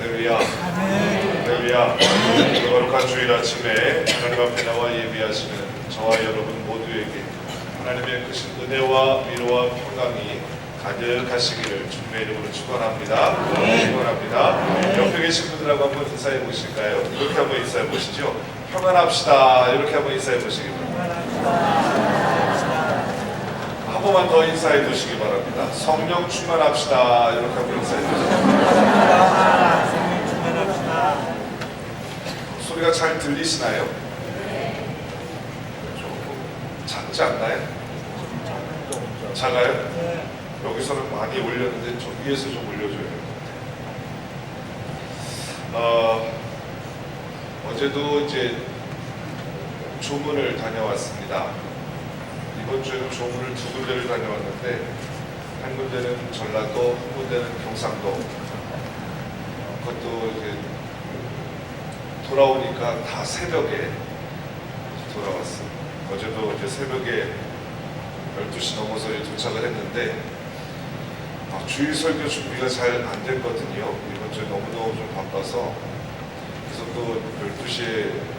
할렐루야. 할렐루야. 거룩한 주일 아침에 하나님 앞에 나와 예배하시는 저와 여러분 모두에게 하나님의 크신 은혜와 위로와 평강이 가득하시기를 주님의 이름으로 축원합니다. 축원합니다. 옆에 계신 분들하고 한번 인사해 보실까요? 이렇게 한번 인사해 보시죠. 평안합시다. 이렇게 한번 인사해 보시기 바랍니다. 한 번만 더 인사해 주시기 바랍니다. 성령 충만합시다. 이렇게 한번 인사해 주시기 바랍니다. 성령 충만합시다. 소리가 잘 들리시나요? 작지 않나요? 작아요? 여기서는 많이 올렸는데 저 위에서 좀 올려줘야 돼요. 어제도 이제 조문을 다녀왔습니다. 이번 주에는 조문을 두 군데를 다녀왔는데 한 군데는 전라도, 한 군데는 경상도. 그것도 이제 돌아오니까 다 새벽에 돌아왔어요. 어제도 이제 새벽에 12시 넘어서 도착을 했는데 주일 설교 준비가 잘 안 됐거든요. 이번 주에 너무너무 좀 바빠서 그래서 또 12시에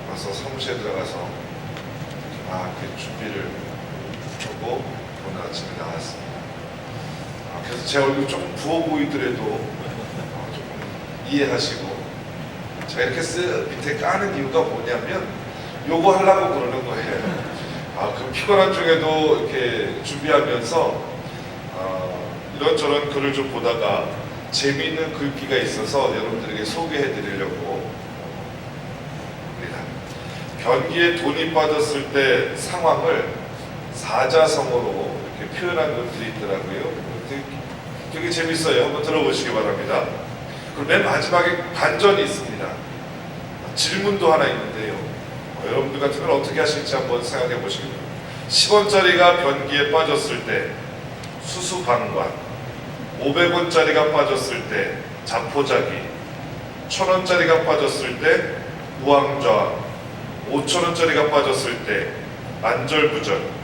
와서 사무실에 들어가서 그 준비를 하고 오늘 아침에 나왔습니다. 그래서 제 얼굴이 조금 부어 보이더라도 조금 이해하시고 제가 이렇게 밑에 까는 이유가 뭐냐면 요거 하려고 그러는 거예요. 그 피곤한 중에도 이렇게 준비하면서 이런저런 글을 좀 보다가 재미있는 글귀가 있어서 여러분들에게 소개해 드리려고 합니다. 변기에 돈이 빠졌을 때 상황을 사자성어로 이렇게 표현한 것들이 있더라고요. 되게 재밌어요. 한번 들어보시기 바랍니다. 그리고 맨 마지막에 반전이 있습니다. 질문도 하나 있는데요. 여러분들 같은 건 어떻게 하실지 한번 생각해 보시기 바랍니다. 10원짜리가 변기에 빠졌을 때 수수방관, 500원짜리가 빠졌을 때 자포자기, 1000원짜리가 빠졌을 때 우왕좌왕, 5000원짜리가 빠졌을 때 만절부절,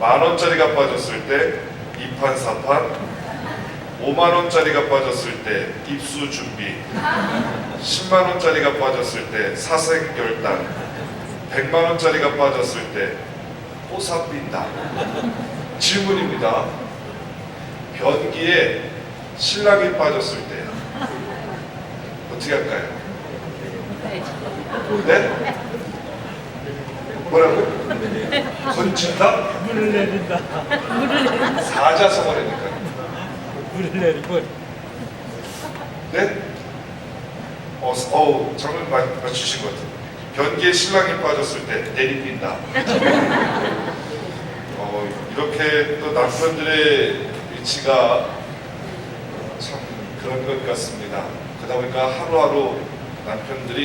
10,000원짜리가 빠졌을 때 이판사판, 50,000원짜리가 빠졌을 때 입수준비, 100,000원짜리가 빠졌을 때 사생결단, 100만원짜리가 빠졌을 때 뽀사빈다. 질문입니다. 변기에 신랑이 빠졌을 때 어떻게 할까요? 네? 뭐라고? 건진다? 물을 내린다. 사자성어라니까. 물을 내리고. 네? 정말 맞추신 것 같아요. 변기에 신랑이 빠졌을 때 내리빈다. 이렇게 또 남편들의 위치가 참 그런 것 같습니다. 그러다 보니까 하루하루 남편들이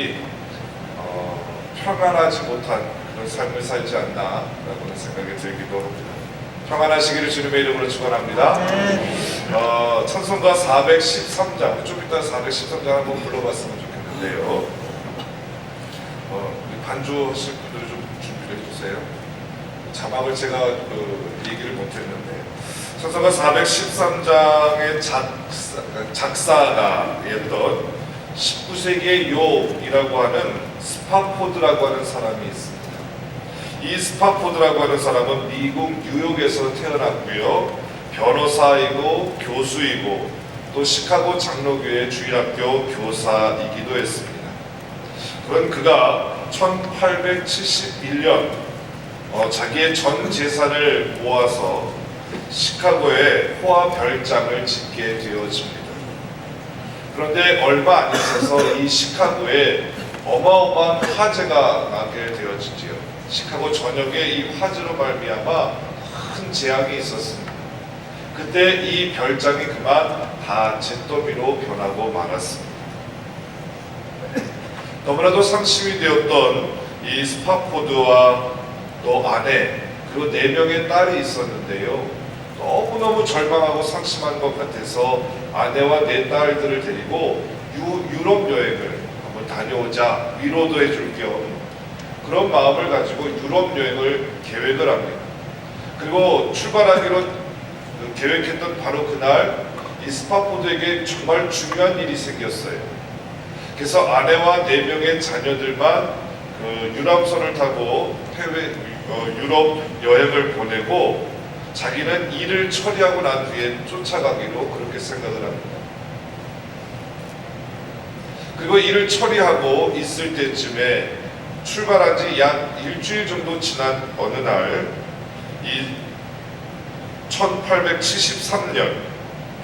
평안하지 못한 그런 삶을 살지 않나라고는 생각이 들기도 합니다. 평안하시기를 주님의 이름으로 축원합니다. 찬송가 413장, 좀 이따 413장 한번 불러봤으면 좋겠는데요. 반주하실 분들을 좀 준비를 해주세요. 자막을 제가 얘기를 못했는데 찬송가 413장의 작사가였던 19세기의 요이라고 하는 스파포드라고 하는 사람이 있습니다. 이 스파포드라고 하는 사람은 미국 뉴욕에서 태어났고요. 변호사이고 교수이고 또 시카고 장로교회 주일학교 교사이기도 했습니다. 그런 그가 1871년 자기의 전 재산을 모아서 시카고에 호화 별장을 짓게 되어집니다. 그런데 얼마 안 있어서 이 시카고에 어마어마한 화재가 나게 되어지지요. 시카고 전역에 이 화재로 말미암아 큰 재앙이 있었습니다. 그때 이 별장이 그만 다 잿더미로 변하고 말았습니다. 너무나도 상심이 되었던 이 스파포드와 또 아내 그리고 4명의 딸이 있었는데요. 너무너무 절망하고 상심한 것 같아서 아내와 4딸들을 데리고 유럽 여행을 한번 다녀오자 위로도 해줄 겸 그런 마음을 가지고 유럽 여행을 계획을 합니다. 그리고 출발하기로 계획했던 바로 그날 이 스파포드에게 정말 중요한 일이 생겼어요. 그래서 아내와 4명의 자녀들만 그 유람선을 타고 유럽 여행을 보내고 자기는 일을 처리하고 난 뒤에 쫓아가기로 그렇게 생각을 합니다. 그리고 일을 처리하고 있을 때쯤에 출발한 지 약 일주일 정도 지난 어느 날, 이 1873년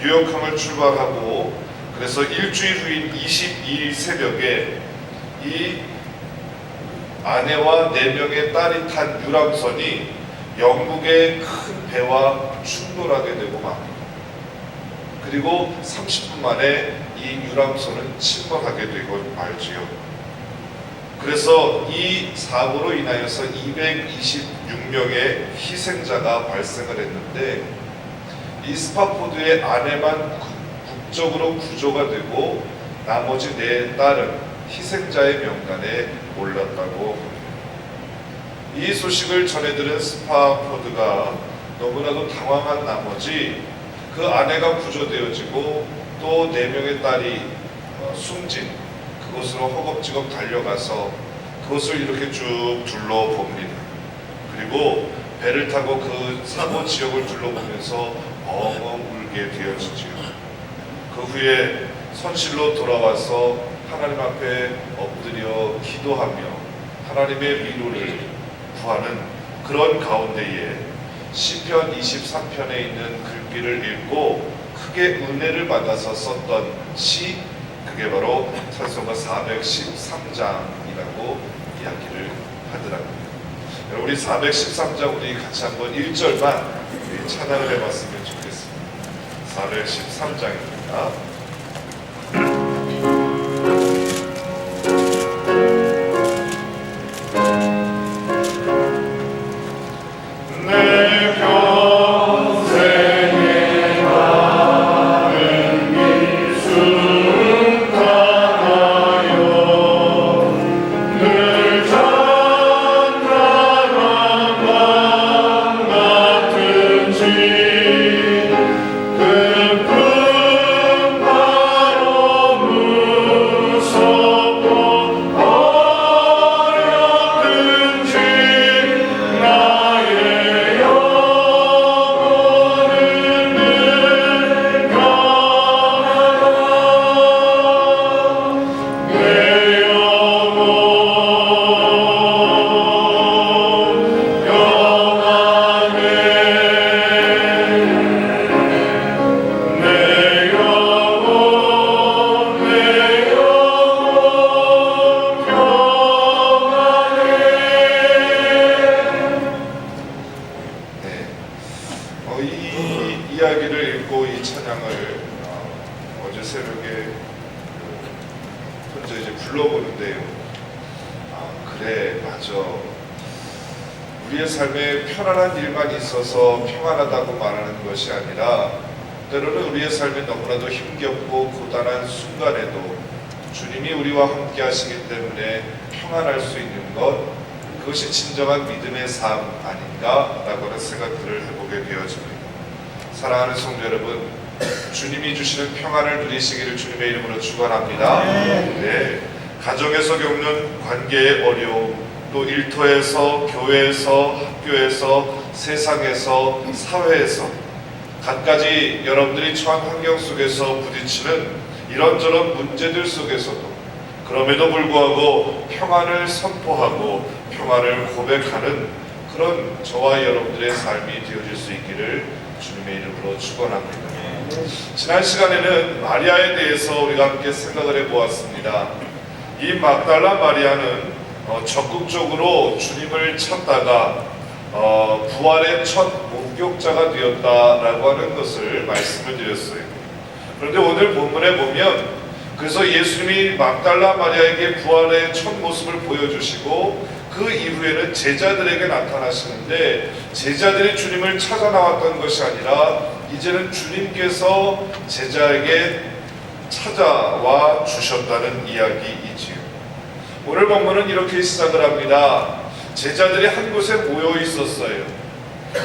뉴욕항을 출발하고 그래서 일주일 후인 22일 새벽에 이 아내와 4명의 딸이 탄 유람선이 영국의 큰 배와 충돌하게 되고 맙니다. 그리고 30분 만에 이 유람선은 침몰하게 되고 말지요. 그래서 이 사고로 인하여서 226명의 희생자가 발생을 했는데 이 스파포드의 아내만 국적으로 구조가 되고 나머지 4딸은 희생자의 명단에 올랐다고 합니다. 이 소식을 전해들은 스파포드가 너무나도 당황한 나머지 그 아내가 구조되어지고 또 4명의 딸이 숨진 그곳으로 허겁지겁 달려가서 그곳을 이렇게 쭉 둘러봅니다. 그리고 배를 타고 그 사고 지역을 둘러보면서 엉엉 울게 되어지지요. 그 후에 선실로 돌아와서 하나님 앞에 엎드려 기도하며 하나님의 위로를 구하는 그런 가운데에 시편 23편에 있는 글귀를 읽고 크게 은혜를 받아서 썼던 시, 그게 바로 찬송가 413장이라고 이야기를 하더라고요. 우리 413장 우리 같이 한번 1절만 찬양을 해봤으면 좋겠습니다. 413장입니다. 이 이야기를 읽고 이 찬양을 어제 새벽에 혼자 이제 불러보는데요. 그래, 맞아. 우리의 삶에 편안한 일만 있어서 평안하다고 말하는 것이 아니라 때로는 우리의 삶에 너무나도 힘겹고 고단한 순간에도 주님이 우리와 함께 하시기 때문에 평안할 수 있는 것, 그것이 진정한 믿음의 삶 아닌가라고 하는 생각들을 해보게 되어집니다. 사랑하는 성도 여러분, 주님이 주시는 평안을 누리시기를 주님의 이름으로 축원합니다. 네, 가정에서 겪는 관계의 어려움, 또 일터에서, 교회에서, 학교에서, 세상에서, 사회에서 갖가지 여러분들이 처한 환경 속에서 부딪히는 이런저런 문제들 속에서도 그럼에도 불구하고 평안을 선포하고 평안을 고백하는 그런 저와 여러분들의 삶이 되어질 수 있기를 주님의 이름으로 축원합니다. 지난 시간에는 마리아에 대해서 우리가 함께 생각을 해보았습니다. 이 막달라 마리아는 적극적으로 주님을 찾다가 부활의 첫 목격자가 되었다라고 하는 것을 말씀을 드렸어요. 그런데 오늘 본문에 보면 그래서 예수님이 막달라 마리아에게 부활의 첫 모습을 보여주시고 그 이후에는 제자들에게 나타나시는데 제자들이 주님을 찾아 나왔던 것이 아니라 이제는 주님께서 제자에게 찾아와 주셨다는 이야기이지요. 오늘 본문은 이렇게 시작을 합니다. 제자들이 한 곳에 모여 있었어요.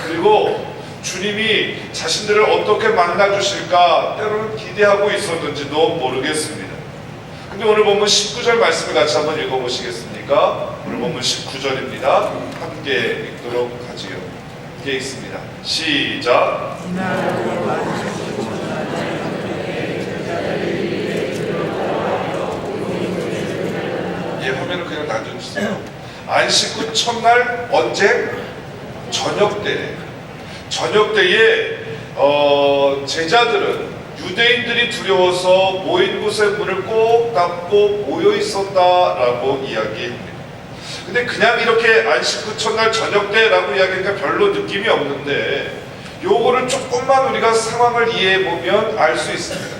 그리고 주님이 자신들을 어떻게 만나 주실까 때로는 기대하고 있었는지도 모르겠습니다. 근데 오늘 본문 19절 말씀을 같이 한번 읽어보시겠습니까? 오늘 본문 19절입니다. 함께 읽도록 하지요. 이게 있습니다. 시작. 예, 화면을 그냥 놔주세요. 안식 후 첫날 언제? 저녁 때. 저녁 때에 제자들은 유대인들이 두려워서 모인 곳의 문을 꼭 닫고 모여 있었다라고 이야기합니다. 근데 그냥 이렇게 안식 후 첫날 저녁 때라고 이야기하니까 별로 느낌이 없는데 요거를 조금만 우리가 상황을 이해해 보면 알 수 있습니다.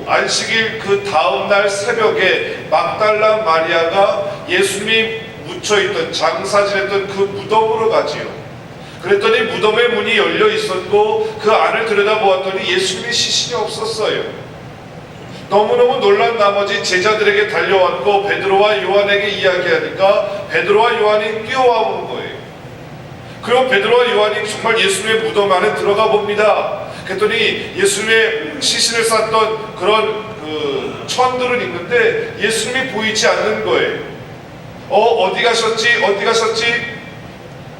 안식일 그 다음날 새벽에 막달라 마리아가 예수님이 묻혀있던 장사지냈던 그 무덤으로 가지요. 그랬더니 무덤의 문이 열려 있었고 그 안을 들여다보았더니 예수님의 시신이 없었어요. 너무너무 놀란 나머지 제자들에게 달려왔고 베드로와 요한에게 이야기하니까 베드로와 요한이 뛰어와 온 거예요. 그럼 베드로와 요한이 정말 예수님의 무덤 안에 들어가 봅니다. 그랬더니 예수님의 시신을 쌌던 그런 천들은 있는데 예수님이 보이지 않는 거예요. 어디 가셨지? 어디 가셨지?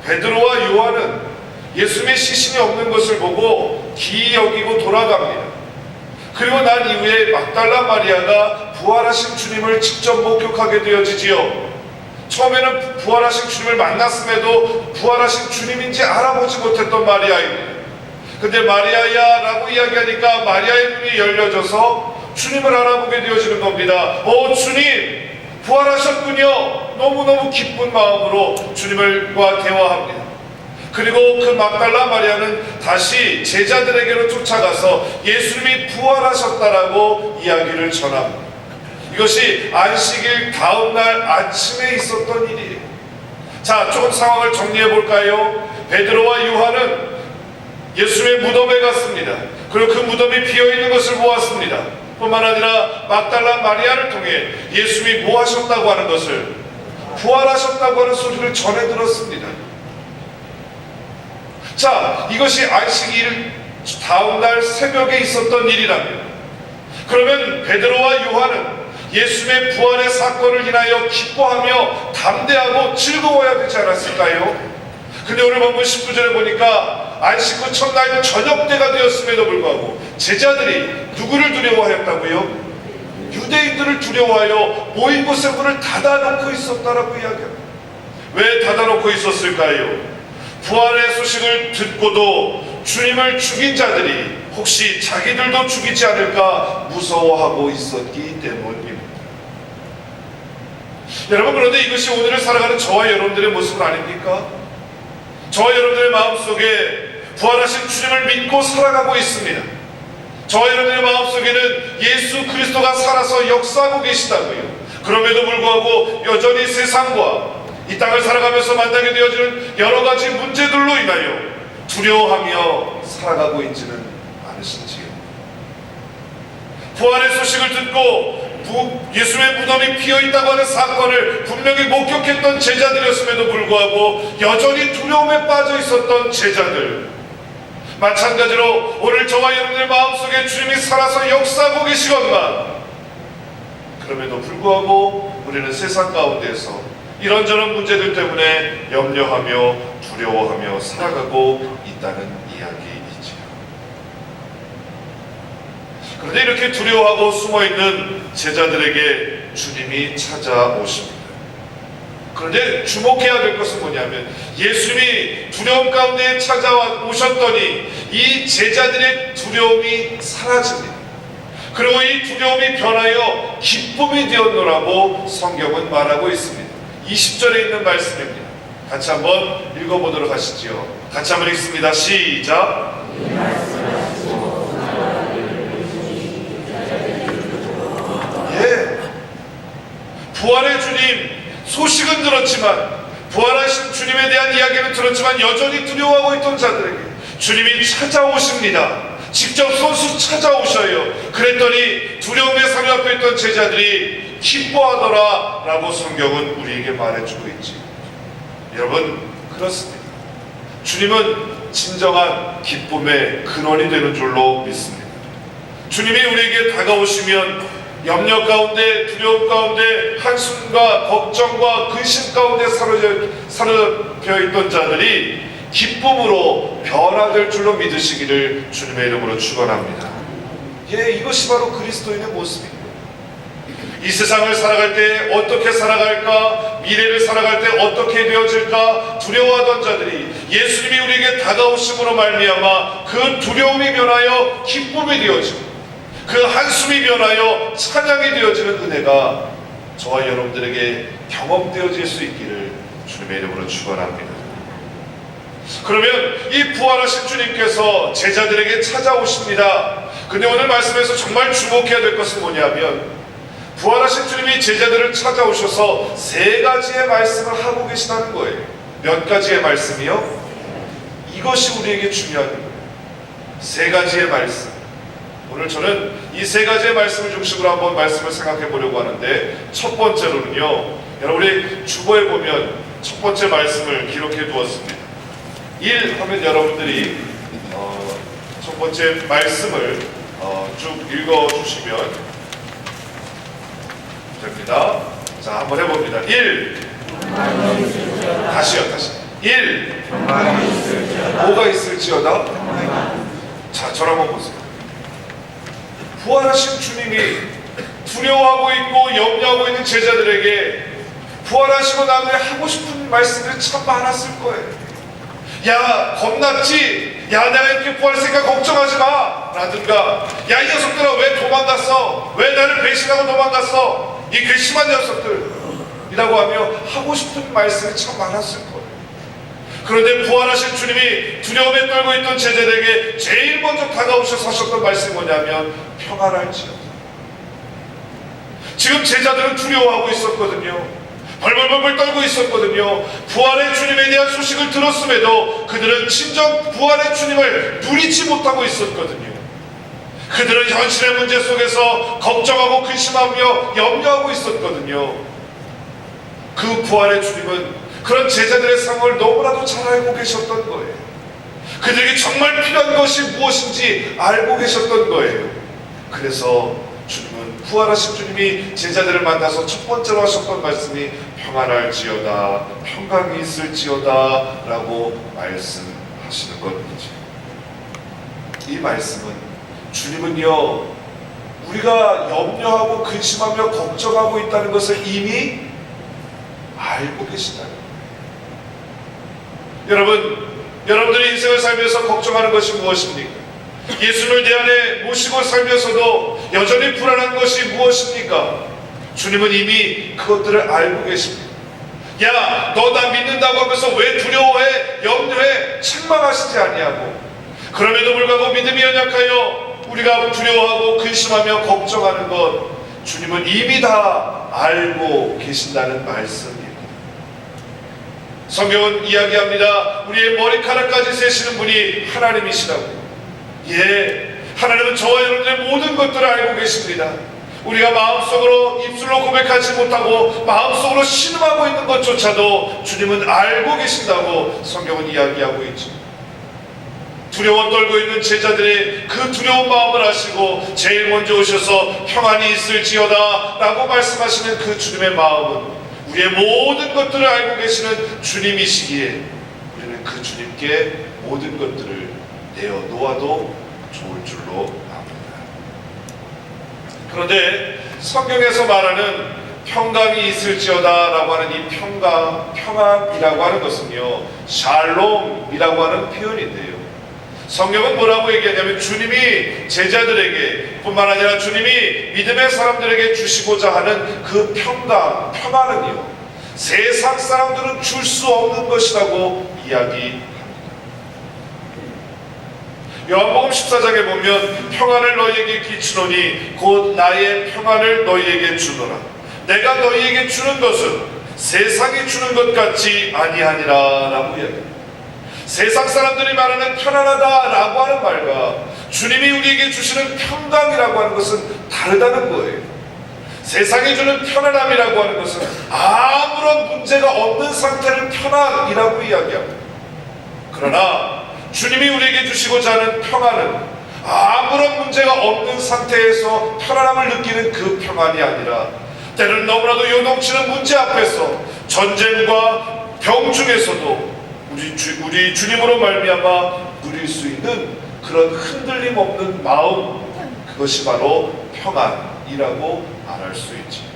베드로와 요한은 예수님의 시신이 없는 것을 보고 기이 여기고 돌아갑니다. 그리고 난 이후에 막달라 마리아가 부활하신 주님을 직접 목격하게 되어지지요. 처음에는 부활하신 주님을 만났음에도 부활하신 주님인지 알아보지 못했던 마리아입니다. 근데 마리아야 라고 이야기하니까 마리아의 눈이 열려져서 주님을 알아보게 되어지는 겁니다. 주님 부활하셨군요. 너무너무 기쁜 마음으로 주님과 대화합니다. 그리고 그 막달라 마리아는 다시 제자들에게로 쫓아가서 예수님이 부활하셨다라고 이야기를 전합니다. 이것이 안식일 다음날 아침에 있었던 일이에요. 자, 조금 상황을 정리해 볼까요? 베드로와 요한은 예수님의 무덤에 갔습니다. 그리고 그 무덤이 비어있는 것을 보았습니다. 뿐만 아니라 막달라 마리아를 통해 예수님이 뭐 하셨다고 하는 것을, 부활하셨다고 하는 소리를 전해 들었습니다. 자, 이것이 안식일 다음날 새벽에 있었던 일이라면, 그러면 베드로와 요한은 예수님의 부활의 사건을 인하여 기뻐하며 담대하고 즐거워야 되지 않았을까요? 근데 오늘 본문 19절에 보니까 안식 후 첫날 저녁 때가 되었음에도 불구하고 제자들이 누구를 두려워하였다고요? 유대인들을 두려워하여 모인 곳의 문을 닫아놓고 있었다라고 이야기합니다. 왜 닫아놓고 있었을까요? 부활의 소식을 듣고도 주님을 죽인 자들이 혹시 자기들도 죽이지 않을까 무서워하고 있었기 때문입니다. 여러분, 그런데 이것이 오늘을 살아가는 저와 여러분들의 모습은 아닙니까? 저와 여러분들의 마음속에 부활하신 주님을 믿고 살아가고 있습니다. 저와 여러분들의 마음속에는 예수 그리스도가 살아서 역사하고 계시다고요. 그럼에도 불구하고 여전히 세상과 이 땅을 살아가면서 만나게 되어지는 여러 가지 문제들로 인하여 두려워하며 살아가고 있지는 않으신지요? 부활의 소식을 듣고 예수의 무덤이 비어있다고 하는 사건을 분명히 목격했던 제자들이었음에도 불구하고 여전히 두려움에 빠져 있었던 제자들, 마찬가지로 오늘 저와 여러분의 마음속에 주님이 살아서 역사하고 계시건만 그럼에도 불구하고 우리는 세상 가운데서 이런저런 문제들 때문에 염려하며 두려워하며 살아가고 있다는 이야기이지요. 그런데 이렇게 두려워하고 숨어있는 제자들에게 주님이 찾아오십니다. 그런데 주목해야 될 것은 뭐냐면 예수님이 두려움 가운데 찾아오셨더니 이 제자들의 두려움이 사라집니다. 그리고 이 두려움이 변하여 기쁨이 되었노라고 성경은 말하고 있습니다. 20절에 있는 말씀입니다. 같이 한번 읽어보도록 하시죠. 같이 한번 읽습니다. 시작. 예, 부활의 주님 소식은 들었지만, 부활하신 주님에 대한 이야기는 들었지만 여전히 두려워하고 있던 자들에게 주님이 찾아오십니다. 직접 손수 찾아오셔요. 그랬더니 두려움에 사로잡혀 있던 제자들이 기뻐하더라 라고 성경은 우리에게 말해주고 있지. 여러분, 그렇습니다. 주님은 진정한 기쁨의 근원이 되는 줄로 믿습니다. 주님이 우리에게 다가오시면 염려 가운데, 두려움 가운데, 한숨과 걱정과 근심 가운데 사로잡혀 있던 자들이 기쁨으로 변화될 줄로 믿으시기를 주님의 이름으로 축원합니다. 예, 이것이 바로 그리스도인의 모습입니다. 이 세상을 살아갈 때 어떻게 살아갈까, 미래를 살아갈 때 어떻게 되어질까 두려워하던 자들이 예수님이 우리에게 다가오심으로 말미암아 그 두려움이 변하여 기쁨이 되어지고 그 한숨이 변하여 찬양이 되어지는 은혜가 저와 여러분들에게 경험되어질 수 있기를 주님의 이름으로 축원합니다. 그러면 이 부활하신 주님께서 제자들에게 찾아오십니다. 근데 오늘 말씀에서 정말 주목해야 될 것은 뭐냐면 부활하신 주님이 제자들을 찾아오셔서 세 가지의 말씀을 하고 계시다는 거예요. 몇 가지의 말씀이요? 이것이 우리에게 중요한 거예요. 세 가지의 말씀. 오늘 저는 이 세 가지의 말씀을 중심으로 한번 말씀을 생각해 보려고 하는데, 첫 번째로는요, 여러분 우리 주보에 보면 첫 번째 말씀을 기록해 두었습니다. 1 하면 여러분들이 첫 번째 말씀을 쭉 읽어 주시면 됩니다. 자, 한번 해봅니다. 1 다시 1 뭐가 있을지어다. 자, 저를 한번 보세요. 부활하신 주님이 두려워하고 있고 염려하고 있는 제자들에게 부활하시고 난 후에 하고 싶은 말씀들이 참 많았을 거예요. 야, 겁났지? 야, 내가 이렇게 부활했으니까 걱정하지 마! 라든가, 야, 이 녀석들아 왜 도망갔어? 왜 나를 배신하고 도망갔어? 이 괘씸한 녀석들! 이라고 하며 하고 싶은 말씀이 참 많았을 거예요. 그런데 부활하신 주님이 두려움에 떨고 있던 제자들에게 제일 먼저 다가오셔서 하셨던 말씀이 뭐냐면 평안할지어다. 지금 제자들은 두려워하고 있었거든요. 벌벌벌 떨고 있었거든요. 부활의 주님에 대한 소식을 들었음에도 그들은 진정 부활의 주님을 누리지 못하고 있었거든요. 그들은 현실의 문제 속에서 걱정하고 근심하며 염려하고 있었거든요. 그 부활의 주님은 그런 제자들의 상황을 너무나도 잘 알고 계셨던 거예요. 그들에게 정말 필요한 것이 무엇인지 알고 계셨던 거예요. 그래서 주님은 부활하신 주님이 제자들을 만나서 첫 번째로 하셨던 말씀이 평안할지어다, 평강이 있을지어다 라고 말씀하시는 겁니다. 이 말씀은 주님은요, 우리가 염려하고 근심하며 걱정하고 있다는 것을 이미 알고 계시다는 거예요. 여러분들이 인생을 살면서 걱정하는 것이 무엇입니까? 예수님을 내 안에 모시고 살면서도 여전히 불안한 것이 무엇입니까? 주님은 이미 그것들을 알고 계십니다. 야, 너 나 믿는다고 하면서 왜 두려워해, 염려해, 책망하시지 아니하고, 그럼에도 불구하고 믿음이 연약하여 우리가 두려워하고 근심하며 걱정하는 것, 주님은 이미 다 알고 계신다는 말씀입니다. 성경은 이야기합니다. 우리의 머리카락까지 세시는 분이 하나님이시라고. 예, 하나님은 저와 여러분들의 모든 것들을 알고 계십니다. 우리가 마음속으로 입술로 고백하지 못하고 마음속으로 신음하고 있는 것조차도 주님은 알고 계신다고 성경은 이야기하고 있죠. 두려워 떨고 있는 제자들의 그 두려운 마음을 아시고 제일 먼저 오셔서 평안이 있을지어다 라고 말씀하시는 그 주님의 마음은 우리의 모든 것들을 알고 계시는 주님이시기에 우리는 그 주님께 모든 것들을 내어놓아도 좋을 줄로 압니다. 그런데 성경에서 말하는 평강이 있을지어다 라고 하는 이 평안이라고 하는 것은요, 샬롬이라고 하는 표현인데요, 성경은 뭐라고 얘기하냐면 주님이 제자들에게 뿐만 아니라 주님이 믿음의 사람들에게 주시고자 하는 그 평안은요, 세상 사람들은 줄 수 없는 것이라고 이야기합니다. 요한복음 14장에 보면 평안을 너희에게 끼치노니 곧 나의 평안을 너희에게 주노라. 내가 너희에게 주는 것은 세상이 주는 것 같지 아니하니라 라고 이야기합니다. 세상 사람들이 말하는 편안하다 라고 하는 말과 주님이 우리에게 주시는 평강이라고 하는 것은 다르다는 거예요. 세상이 주는 편안함이라고 하는 것은 아무런 문제가 없는 상태를 편안이라고 이야기합니다. 그러나 주님이 우리에게 주시고자 하는 평안은 아무런 문제가 없는 상태에서 편안함을 느끼는 그 평안이 아니라 때로는 너무나도 요동치는 문제 앞에서 전쟁과 병 중에서도 우리 주님으로 말미암아 누릴 수 있는 그런 흔들림 없는 마음, 그것이 바로 평안이라고 말할 수 있지.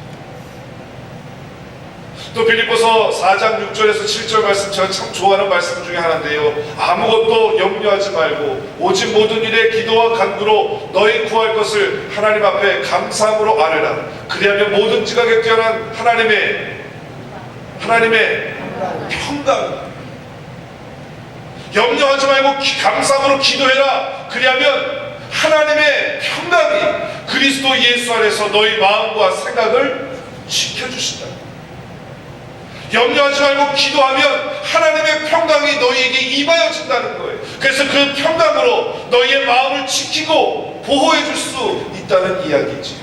또 빌립보서 4장 6절에서 7절 말씀, 제가 참 좋아하는 말씀 중에 하나인데요. 아무것도 염려하지 말고 오직 모든 일에 기도와 간구로 너희 구할 것을 하나님 앞에 감사함으로 아뢰라. 그리하면 모든 지각에 뛰어난 하나님의 평강, 염려하지 말고 감사함으로 기도해라. 그리하면 하나님의 평강이 그리스도 예수 안에서 너희 마음과 생각을 지켜주신다. 염려하지 말고 기도하면 하나님의 평강이 너희에게 임하여진다는 거예요. 그래서 그 평강으로 너희의 마음을 지키고 보호해 줄 수 있다는 이야기지.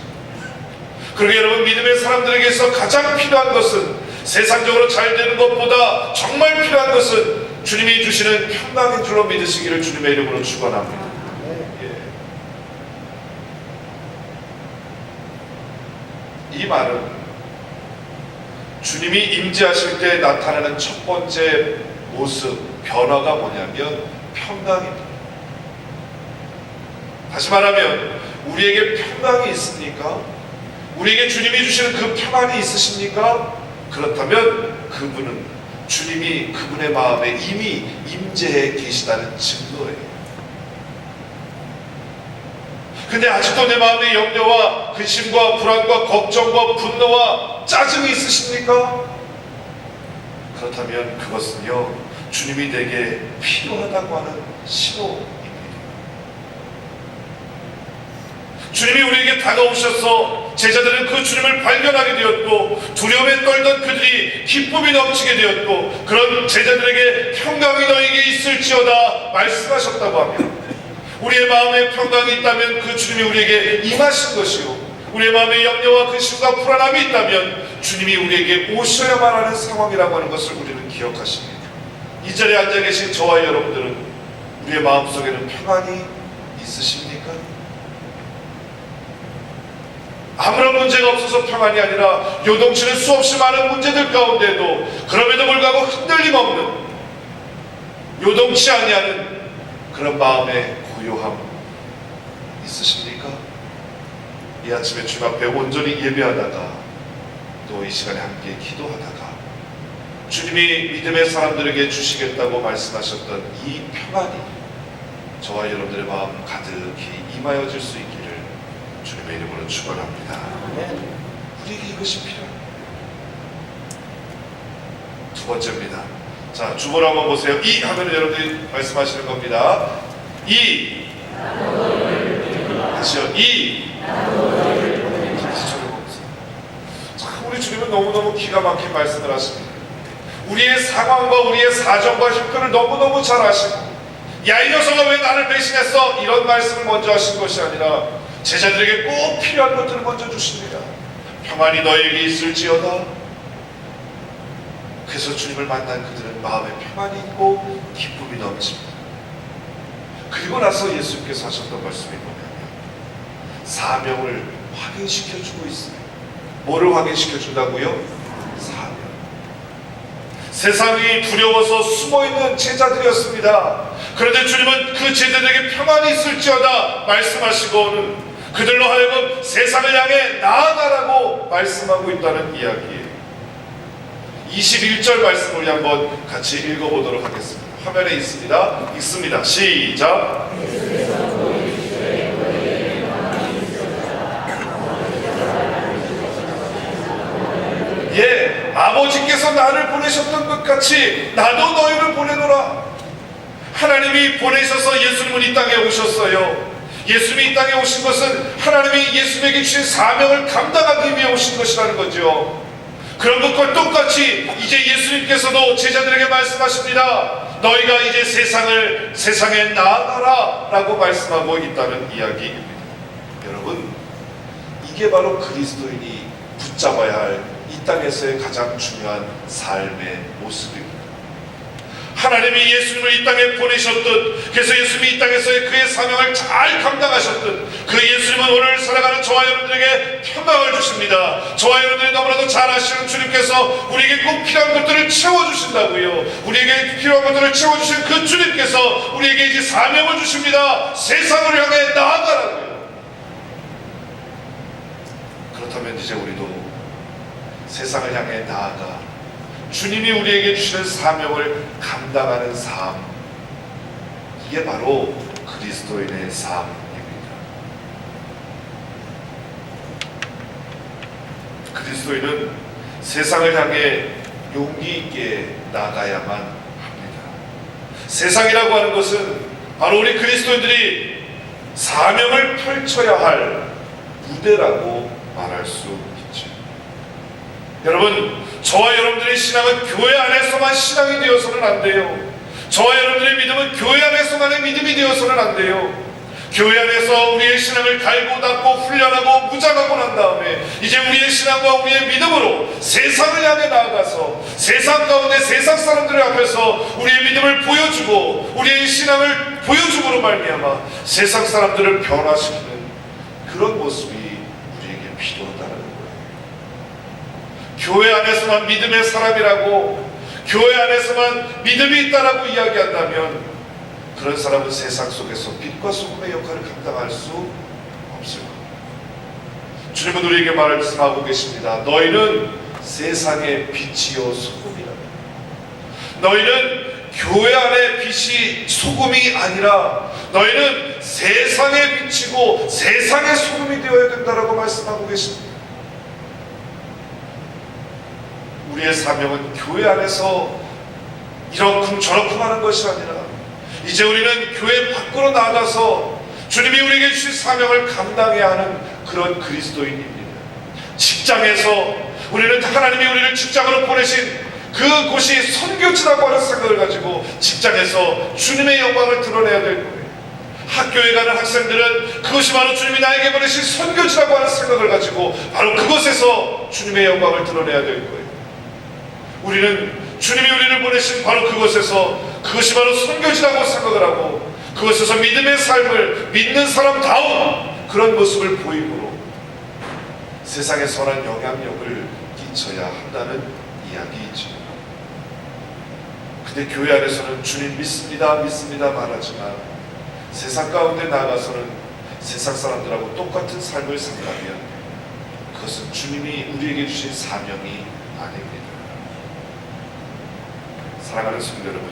그러게 여러분, 믿음의 사람들에게서 가장 필요한 것은, 세상적으로 잘 되는 것보다 정말 필요한 것은 주님이 주시는 평강인 줄로 믿으시기를 주님의 이름으로 축원합니다. 이 말은 주님이 임재하실 때 나타나는 첫 번째 모습, 변화가 뭐냐면 평강입니다. 다시 말하면 우리에게 평강이 있습니까? 우리에게 주님이 주시는 그 평안이 있으십니까? 그렇다면 그분은, 주님이 그분의 마음에 이미 임재해 계시다는 증거예요. 근데 아직도 내 마음에 염려와 근심과 불안과 걱정과 분노와 짜증이 있으십니까? 그렇다면 그것은요, 주님이 내게 필요하다고 하는 신호입니다. 주님이 우리에게 다가오셔서 제자들은 그 주님을 발견하게 되었고, 두려움에 떨던 그들이 기쁨이 넘치게 되었고, 그런 제자들에게 평강이 너에게 있을지어다 말씀하셨다고 하면, 우리의 마음에 평강이 있다면 그 주님이 우리에게 임하신 것이요, 우리의 마음에 염려와 근심과 불안함이 있다면 주님이 우리에게 오셔야만 하는 상황이라고 하는 것을 우리는 기억하십니다. 이 자리에 앉아 계신 저와 여러분들은 우리의 마음속에는 평안이 있으십니까? 아무런 문제가 없어서 평안이 아니라 요동치는 수없이 많은 문제들 가운데도 그럼에도 불구하고 흔들림 없는, 요동치 아니하는 그런 마음의 고요함 있으십니까? 이 아침에 주님 앞에 온전히 예배하다가 또 이 시간에 함께 기도하다가 주님이 믿음의 사람들에게 주시겠다고 말씀하셨던 이 평안이 저와 여러분들의 마음 가득히 임하여질 수 있기를 주님의 이름으로 축원합니다. 우리에게 이것이 필요합니다. 두 번째입니다. 자, 주보를 한번 보세요. 이 하면 여러분들이 말씀하시는 겁니다. 이, 다시요. 이, 참 우리 주님은 너무너무 기가 막힌 말씀을 하십니다. 우리의 상황과 우리의 사정과 형편을 너무너무 잘 아시고, 야, 이 녀석아 왜 나를 배신했어? 이런 말씀을 먼저 하신 것이 아니라 제자들에게 꼭 필요한 것들을 먼저 주십니다. 평안이 너에게 있을지어다. 그래서 주님을 만난 그들은 마음에 평안이 있고 기쁨이 넘칩니다. 그리고 나서 예수님께서 하셨던 말씀이 뭐냐면 사명을 확인시켜주고 있어요. 뭐를 확인시켜준다고요? 사명. 세상이 두려워서 숨어있는 제자들이었습니다. 그런데 주님은 그 제자들에게 평안이 있을지어다 말씀하시고는 그들로 하여금 세상을 향해 나아가라고 말씀하고 있다는 이야기예요. 21절 말씀 우리 한번 같이 읽어보도록 하겠습니다. 화면에 있습니다. 읽습니다. 시작. 예, 아버지께서 나를 보내셨던 것 같이 나도 너희를 보내노라. 하나님이 보내셔서 예수님은 이 땅에 오셨어요. 예수님이 이 땅에 오신 것은 하나님이 예수님에게 주신 사명을 감당하기 위해 오신 것이라는 거죠. 그런 것과 똑같이 이제 예수님께서도 제자들에게 말씀하십니다. 너희가 이제 세상에 나아가라 라고 말씀하고 있다는 이야기입니다. 여러분, 이게 바로 그리스도인이 붙잡아야 할 이 땅에서의 가장 중요한 삶의 모습입니다. 하나님이 예수님을 이 땅에 보내셨듯, 그래서 예수님이 이 땅에서의 그의 사명을 잘 감당하셨듯, 그 예수님은 오늘 살아가는 저와 여러분들에게 평강을 주십니다. 저와 여러분들이 너무나도 잘 아시는 주님께서 우리에게 꼭 필요한 것들을 채워주신다고요. 우리에게 필요한 것들을 채워주신 그 주님께서 우리에게 이제 사명을 주십니다. 세상을 향해 나아가라고요. 그렇다면 이제 우리도 세상을 향해 나아가 주님이 우리에게 주시는 사명을 감당하는 삶, 이게 바로 그리스도인의 삶입니다. 그리스도인은 세상을 향해 용기 있게 나가야만 합니다. 세상이라고 하는 것은 바로 우리 그리스도인들이 사명을 펼쳐야 할 무대라고 말할 수 있죠. 여러분, 저와 여러분들의 신앙은 교회 안에서만 신앙이 되어서는 안 돼요. 저와 여러분들의 믿음은 교회 안에서만의 믿음이 되어서는 안 돼요. 교회 안에서 우리의 신앙을 갈고 닦고 훈련하고 무장하고 난 다음에 이제 우리의 신앙과 우리의 믿음으로 세상을 향해 나아가서 세상 가운데 세상 사람들 앞에서 우리의 믿음을 보여주고 우리의 신앙을 보여줌으로 말미암아 세상 사람들을 변화시키는 그런 모습이 우리에게 필요하다는 거예요. 교회 안에서만 믿음의 사람이라고, 교회 안에서만 믿음이 있다라고 이야기한다면 그런 사람은 세상 속에서 빛과 소금의 역할을 감당할 수 없을 겁니다. 주님은 우리에게 말씀하고 계십니다. 너희는 세상의 빛이요 소금이라. 너희는 교회 안의 빛이 소금이 아니라 너희는 세상의 빛이고 세상의 소금이 되어야 된다라고 말씀하고 계십니다. 우리의 사명은 교회 안에서 이러쿵 저러쿵 하는 것이 아니라 이제 우리는 교회 밖으로 나가서 주님이 우리에게 주신 사명을 감당해야 하는 그런 그리스도인입니다. 직장에서 우리는 하나님이 우리를 직장으로 보내신 그곳이 선교지라고 하는 생각을 가지고 직장에서 주님의 영광을 드러내야 될 거예요. 학교에 가는 학생들은 그것이 바로 주님이 나에게 보내신 선교지라고 하는 생각을 가지고 바로 그곳에서 주님의 영광을 드러내야 될 거예요. 우리는 주님이 우리를 보내신 바로 그곳에서 그것이 바로 선교지라고 생각을 하고 그곳에서 믿음의 삶을 믿는 사람다운 그런 모습을 보임으로 세상에 선한 영향력을 끼쳐야 한다는 이야기이죠. 근데 교회 안에서는 주님 믿습니다 믿습니다 말하지만 세상 가운데 나가서는 세상 사람들하고 똑같은 삶을 산다면 그것은 주님이 우리에게 주신 사명이 아닙니다. 사랑하는 성도 여러분,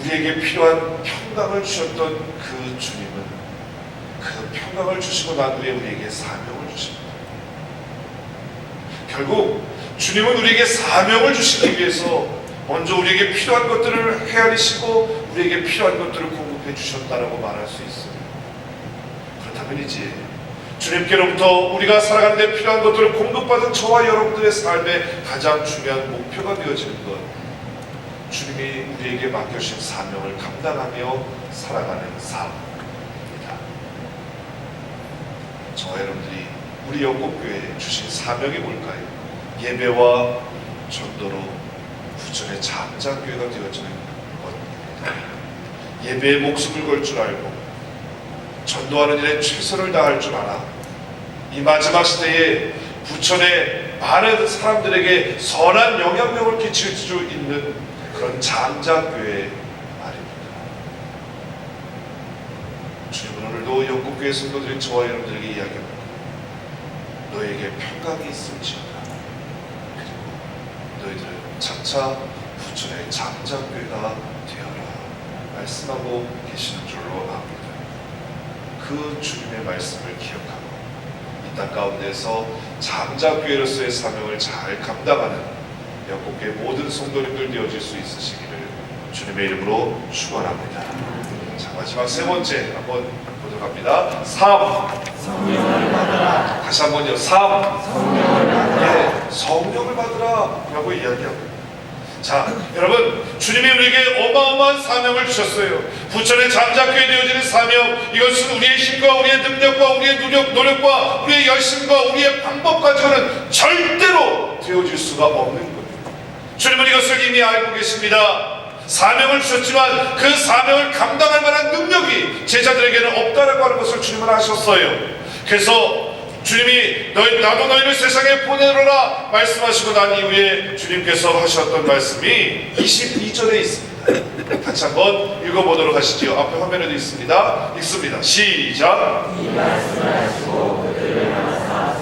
우리에게 필요한 평강을 주셨던 그 주님은 그 평강을 주시고 난 후에 우리에게 사명을 주십니다. 결국 주님은 우리에게 사명을 주시기 위해서 먼저 우리에게 필요한 것들을 헤아리시고 우리에게 필요한 것들을 공급해 주셨다라고 말할 수 있어요. 그렇다면 이제 주님께로부터 우리가 살아가는 데 필요한 것들을 공급받은 저와 여러분들의 삶의 가장 중요한 목표가 되어지는 것, 주님이 우리에게 맡겨주신 사명을 감당하며 살아가는 삶입니다. 저와 여러분들이 우리 영국교회에 주신 사명이 뭘까요? 예배와 전도로 부천의 장자교회가 되어지는 것입니다. 예배에 목숨을 걸 줄 알고 전도하는 일에 최선을 다할 줄 알아 이 마지막 시대에 부천의 많은 사람들에게 선한 영향력을 끼칠 수 있는 그런 장자교회 말입니다. 주님은 오늘도 영국교회 성도들인 저와 여러분들에게 이야기합니다. 너에게 평강이 있을지어다. 그리고 너희들은 차차 부천의 장자교회가 되어라 말씀하고 계시는 줄로 압니다. 그 주님의 말씀을 기억하고 이 땅 가운데서 장자교회로서의 사명을 잘 감당하는 영국교회 모든 성도님들 되어질 수 있으시기를 주님의 이름으로 축원합니다. 자, 마지막 세 번째 한번 보도록 합니다. 성령을 받으라. 다시 한번요. 성령을 받으라. 예, 성령을 받으라 라고 이야기합니다. 자, 여러분, 주님이 우리에게 어마어마한 사명을 주셨어요. 부천의 장자교회 되어지는 사명, 이것은 우리의 힘과 우리의 능력과 우리의 노력과 우리의 열심과 우리의 방법 가지고는 절대로 되어질 수가 없는 거예요. 주님은 이것을 이미 알고 계십니다. 사명을 주셨지만 그 사명을 감당할 만한 능력이 제자들에게는 없다라고 하는 것을 주님은 아셨어요. 그래서 주님이 나도 너희를 세상에 보내노라 말씀하시고 난 이후에 주님께서 하셨던 말씀이 22절에 있습니다. 같이 한번 읽어보도록 하시죠. 앞에 화면에도 있습니다. 읽습니다. 시작. 이 말씀하시고 그들을 만나사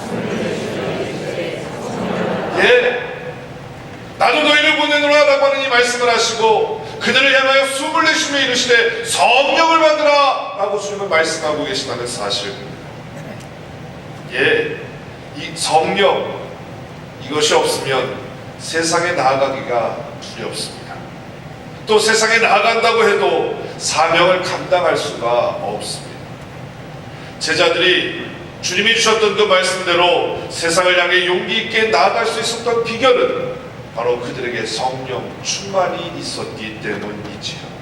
나도 너희를 보내노라 라고 하는 이 말씀을 하시고 그들을 향하여 숨을 내쉬며 이르시되 성령을 받으라 라고 주님은 말씀하고 계시다는 사실입니다. 이 성령, 이것이 없으면 세상에 나아가기가 두렵습니다. 또 세상에 나아간다고 해도 사명을 감당할 수가 없습니다. 제자들이 주님이 주셨던 그 말씀대로 세상을 향해 용기 있게 나아갈 수 있었던 비결은 바로 그들에게 성령 충만이 있었기 때문이지요.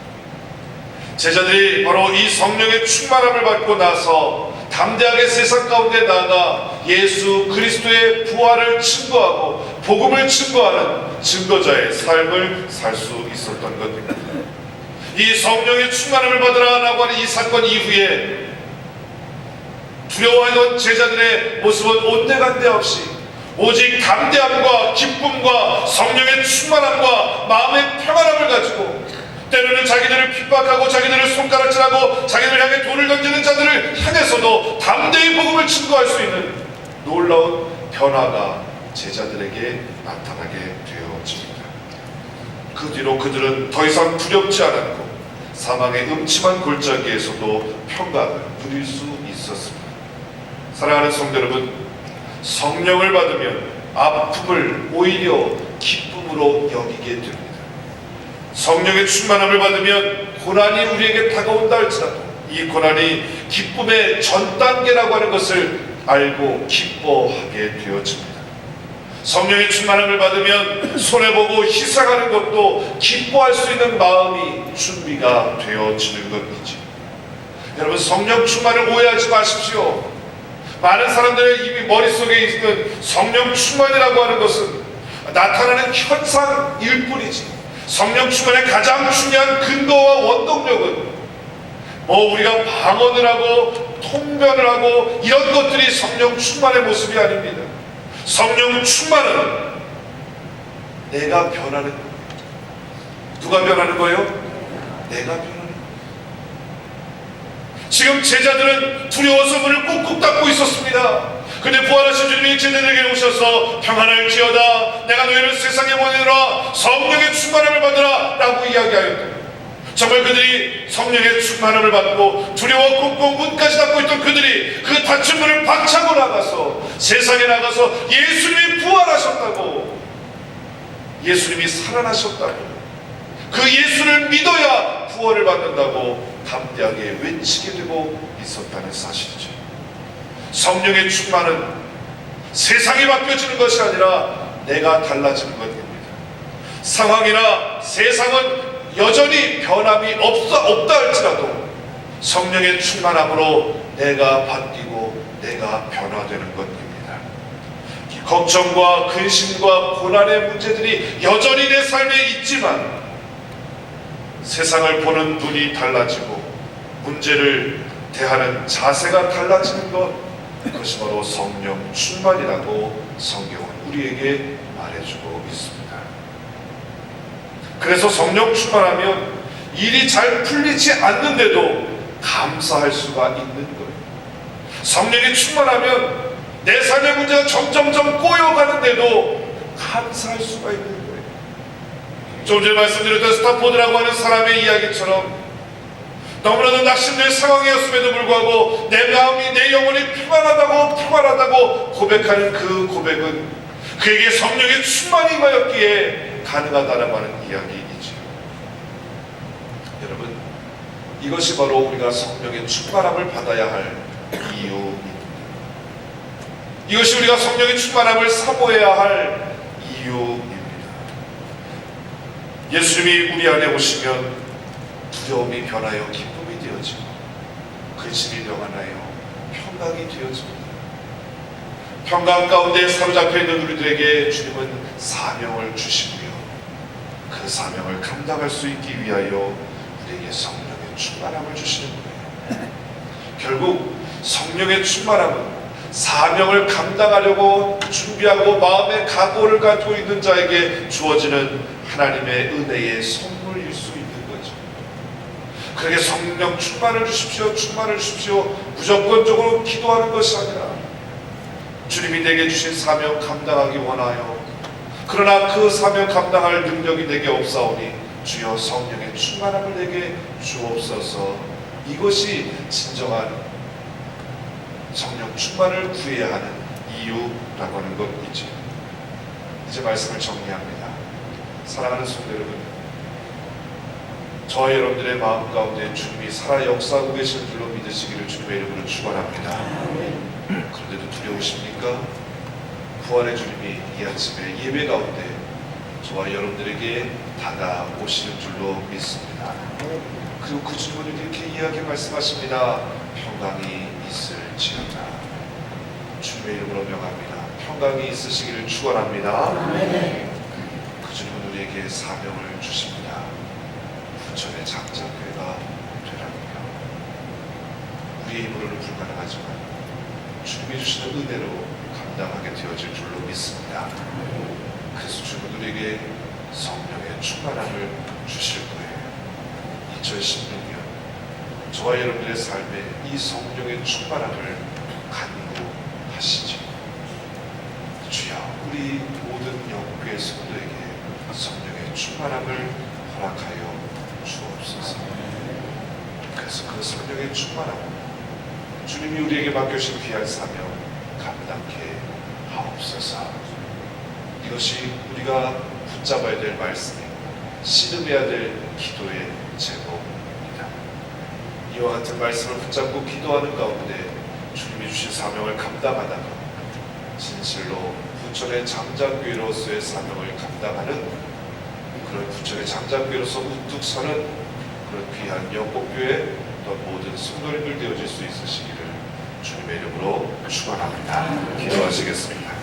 제자들이 바로 이 성령의 충만함을 받고 나서 담대하게 세상 가운데 나아가 예수 그리스도의 부활을 증거하고 복음을 증거하는 증거자의 삶을 살 수 있었던 것입니다. 이 성령의 충만함을 받으라라고 하는 이 사건 이후에 두려워하던 제자들의 모습은 온데간데 없이 오직 담대함과 기쁨과 성령의 충만함과 마음의 평안함을 가지고 때로는 자기들을 핍박하고 자기들을 손가락질하고 자기들 향해 돌을 던지는 자들을 향해서도 담대히 복음을 증거할 수 있는 놀라운 변화가 제자들에게 나타나게 되어집니다. 그 뒤로 그들은 더 이상 두렵지 않았고 사망의 음침한 골짜기에서도 평강을 누릴 수 있었습니다. 사랑하는 성도 여러분, 성령을 받으면 아픔을 오히려 기쁨으로 여기게 됩니다. 성령의 충만함을 받으면 고난이 우리에게 다가온다 할지라도 이 고난이 기쁨의 전 단계라고 하는 것을 알고 기뻐하게 되어집니다. 성령의 충만함을 받으면 손해보고 희생하는 것도 기뻐할 수 있는 마음이 준비가 되어지는 것이지. 여러분, 성령 충만을 오해하지 마십시오. 많은 사람들의 이미 머릿속에 있는 성령 충만이라고 하는 것은 나타나는 현상일 뿐이지, 성령 충만의 가장 중요한 근거와 원동력은 우리가 방언을 하고 통변을 하고 이런 것들이 성령 충만의 모습이 아닙니다. 성령 충만은 내가 변하는 거예요. 누가 변하는 거예요? 내가 변하는 거예요. 지금 제자들은 두려워서 문을 꾹꾹 닫고 있었습니다. 근데 부활하신 주님이 제자들에게 오셔서 평안할지어다, 내가 너희를 세상에 보내노라, 성령의 충만함을 받으라 라고 이야기하였다. 정말 그들이 성령의 충만함을 받고 두려워 꾹꾹 문까지 닫고 있던 그들이 그 닫힌 문을 박차고 나가서 세상에 나가서 예수님이 부활하셨다고, 예수님이 살아나셨다고, 그 예수를 믿어야 구원을 받는다고 담대하게 외치게 되고 있었다는 사실이죠. 성령의 충만은 세상이 바뀌어지는 것이 아니라 내가 달라지는 것입니다. 상황이나 세상은 여전히 변함이 없다 할지라도 성령의 충만함으로 내가 바뀌고 내가 변화되는 것입니다. 걱정과 근심과 고난의 문제들이 여전히 내 삶에 있지만 세상을 보는 눈이 달라지고 문제를 대하는 자세가 달라지는 것, 그것이 바로 성령 충만이라고 성경은 우리에게 말해주고 있습니다. 그래서 성령 충만하면 일이 잘 풀리지 않는데도 감사할 수가 있는 거예요. 성령이 충만하면 내 삶의 문제가 점점점 꼬여가는데도 감사할 수가 있는 거예요. 좀 전에 말씀드렸던 스타포드라고 하는 사람의 이야기처럼 너무나도 낙심될 상황이었음에도 불구하고 내 마음이, 내 영혼이 평안하다고 고백하는 그 고백은 그에게 성령의 충만이 임하였기에 가능하다라고 하는 이야기이죠. 여러분, 이것이 바로 우리가 성령의 충만함을 받아야 할 이유입니다. 이것이 우리가 성령의 충만함을 사모해야 할 이유입니다. 예수님이 우리 안에 오시면 두려움이 변하여 기쁨이 되어지고 근심이 병하나요 평강이 되어집니다. 평강 가운데 사로잡혀 있는 우리들에게 주님은 사명을 주시고요, 그 사명을 감당할 수 있기 위하여 우리에게 성령의 충만함을 주시는 거예요. 결국 성령의 충만함은 사명을 감당하려고 준비하고 마음의 각오를 가지고 있는 자에게 주어지는 하나님의 은혜의 선물일 수 있는 거죠. 그러게 성령 충만을 주십시오, 충만을 주십시오 무조건적으로 기도하는 것이 아니라 주님이 내게 주신 사명 감당하기 원하여, 그러나 그 사명 감당할 능력이 내게 없사오니 주여 성령의 충만함을 내게 주옵소서. 이것이 진정한 성령 충만을 구해야 하는 이유라고 하는 것이지. 이제 말씀을 정리합니다. 사랑하는 성도 여러분, 저와 여러분들의 마음 가운데 주님이 살아 역사하고 계시는 줄로 믿으시기를 주님의 이름으로 축원합니다. 그런데도 두려우십니까? 부활의 주님이 이 아침에 예배 가운데 저와 여러분들에게 다가오시는 줄로 믿습니다. 그리고 그 주님은 이렇게 이야기 말씀하십니다. 평강이 있을지어다. 주님의 이름으로 명합니다. 평강이 있으시기를 축원합니다. 그 주님은 우리에게 사명을 주십니다. 부천의 장자교회가 되라고요. 우리의 힘으로는 불가능하지만 주님이 주시는 은혜로 감당하게 되어질 줄로 믿습니다. 그래서 주님은 우리에게 성령의 충만함을 주실 거예요. 2016년 저와 여러분들의 삶에 이 성령의 충만함을 간구하시죠. 주여, 우리 모든 영국의 성도에게 성령의 충만함을 허락하여 주옵소서. 그래서 그 성령의 충만함, 주님이 우리에게 맡겨주신 귀한 사명 감당케 하옵소서. 이것이 우리가 붙잡아야 될 말씀이고 씨름해야 될 기도의 제목입니다. 이와 같은 말씀을 붙잡고 기도하는 가운데 주님이 주신 사명을 감당하다가 진실로 부천의 장자교회로서의 사명을 감당하는 그런 부천의 장자교회로서 우뚝 서는 그런 귀한 영국교회 또 모든 성도님들 되어질 수 있으시기를 주님의 이름으로 축원합니다. 기도하시겠습니다.